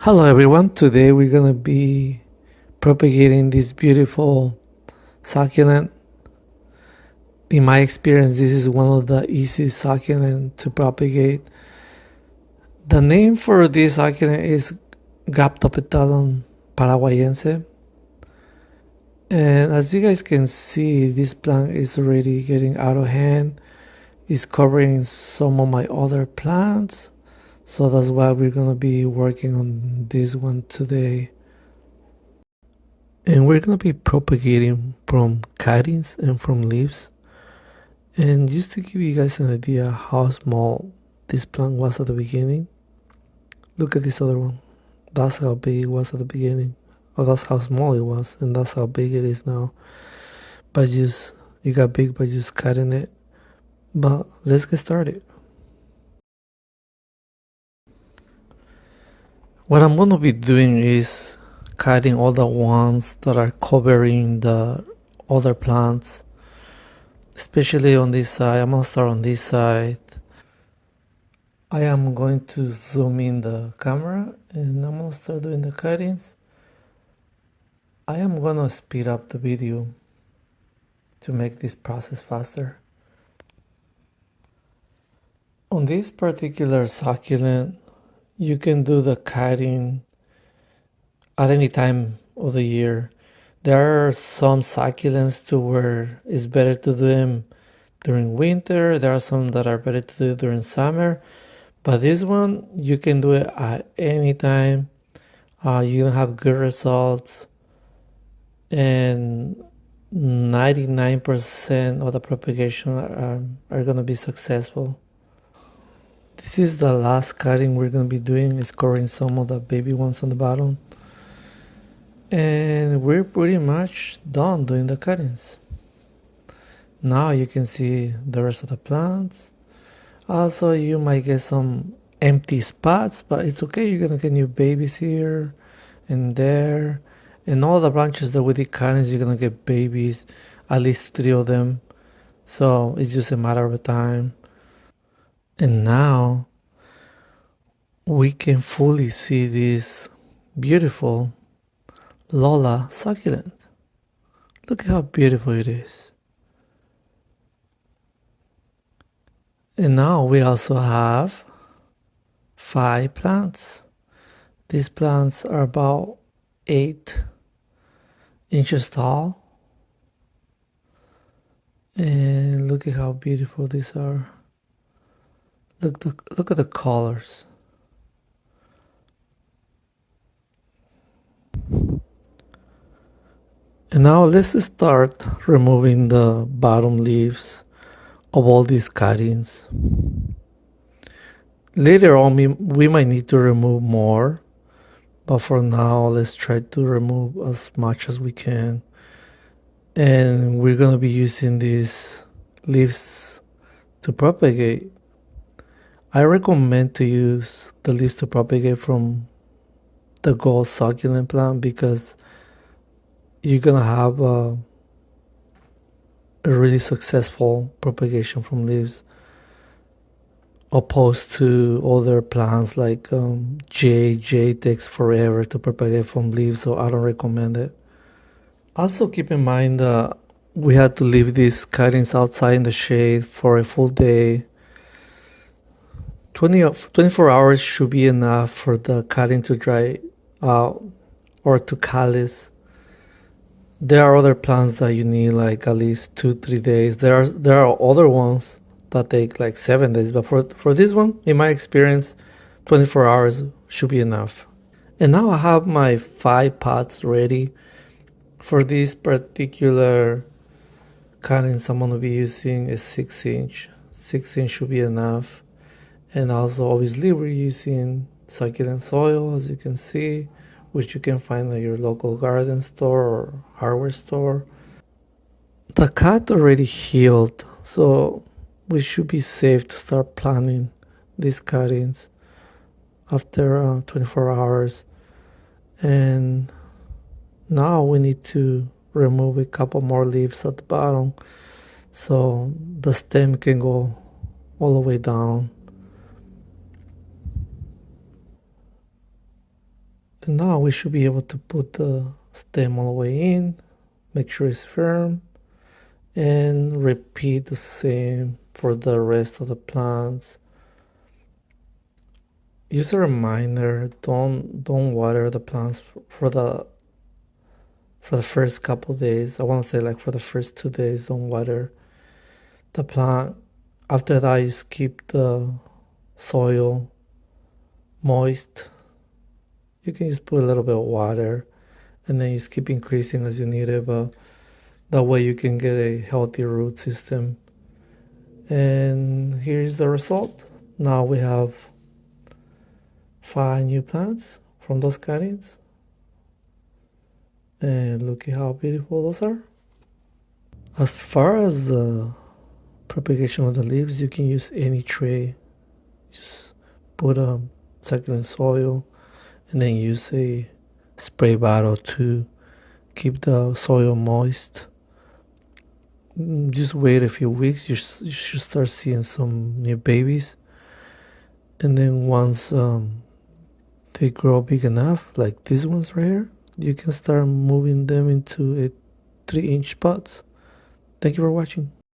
Hello everyone, today we're gonna be propagating this beautiful succulent. In my experience, this is one of the easiest succulent to propagate. The name for this succulent is Graptopethalon paraguayense. And as you guys can see, this plant is already getting out of hand. It's covering some of my other plants. So that's why we're gonna be working on this one today. And we're going to be propagating from cuttings and from leaves. And just to give you guys an idea how small this plant was at the beginning, look at this other one. That's how big it was at the beginning. Or that's how small it was, and that's how big it is now. It got big by just cutting it. But let's get started. What I'm going to be doing is cutting all the ones that are covering the other plants, especially on this side. I'm going to start on this side. I am going to zoom in the camera and I'm going to start doing the cuttings. I am going to speed up the video to make this process faster. On this particular succulent, you can do the cutting at any time of the year. There are some succulents to where it's better to do them during winter. There are some that are better to do during summer. But this one, you can do it at any time. You can have good results, and 99% of the propagation are going to be successful. This is the last cutting we're going to be doing. It's covering some of the baby ones on the bottom. And we're pretty much done doing the cuttings. Now you can see the rest of the plants. Also, you might get some empty spots, but it's okay. You're going to get new babies here and there. And all the branches that we did cuttings, you're going to get babies, at least 3 of them. So it's just a matter of time. And now we can fully see this beautiful Lola succulent. Look how beautiful it is. And now we also have 5 plants. These plants are about 8 inches tall. And look at how beautiful these are. Look at the colors. And now let's start removing the bottom leaves of all these cuttings. Later on, we might need to remove more, but for now, let's try to remove as much as we can. And we're going to be using these leaves to propagate. I recommend to use the leaves to propagate from the gold succulent plant because you're going to have a really successful propagation from leaves opposed to other plants like jade takes forever to propagate from leaves, so I don't recommend it. Also keep in mind that we had to leave these cuttings outside in the shade for a full day. 24 hours should be enough for the cutting to dry out or to callus. There are other plants that you need like at least 2-3 days. There are other ones that take like 7 days, but for this one, in my experience, 24 hours should be enough. And now I have my 5 pots ready. For this particular cuttings I'm going to be using a 6-inch. 6-inch should be enough. And also obviously we're using succulent soil, as you can see, which you can find at your local garden store or hardware store. The cut already healed, so we should be safe to start planting these cuttings after 24 hours. And now we need to remove a couple more leaves at the bottom so the stem can go all the way down. And now we should be able to put the stem all the way in, make sure it's firm, and repeat the same for the rest of the plants. Use a reminder, don't water the plants for the first couple days. I want to say like for the first 2 days, don't water the plant. After that, you just keep the soil moist. You can just put a little bit of water and then you just keep increasing as you need it, but that way you can get a healthy root system. And here's the result. Now we have 5 new plants from those cuttings. And look at how beautiful those are. As far as the propagation of the leaves, you can use any tray. Just put succulent soil and then use a spray bottle to keep the soil moist. Just wait a few weeks, you should start seeing some new babies. And then once they grow big enough, like these ones right here, you can start moving them into a 3-inch pots. Thank you for watching.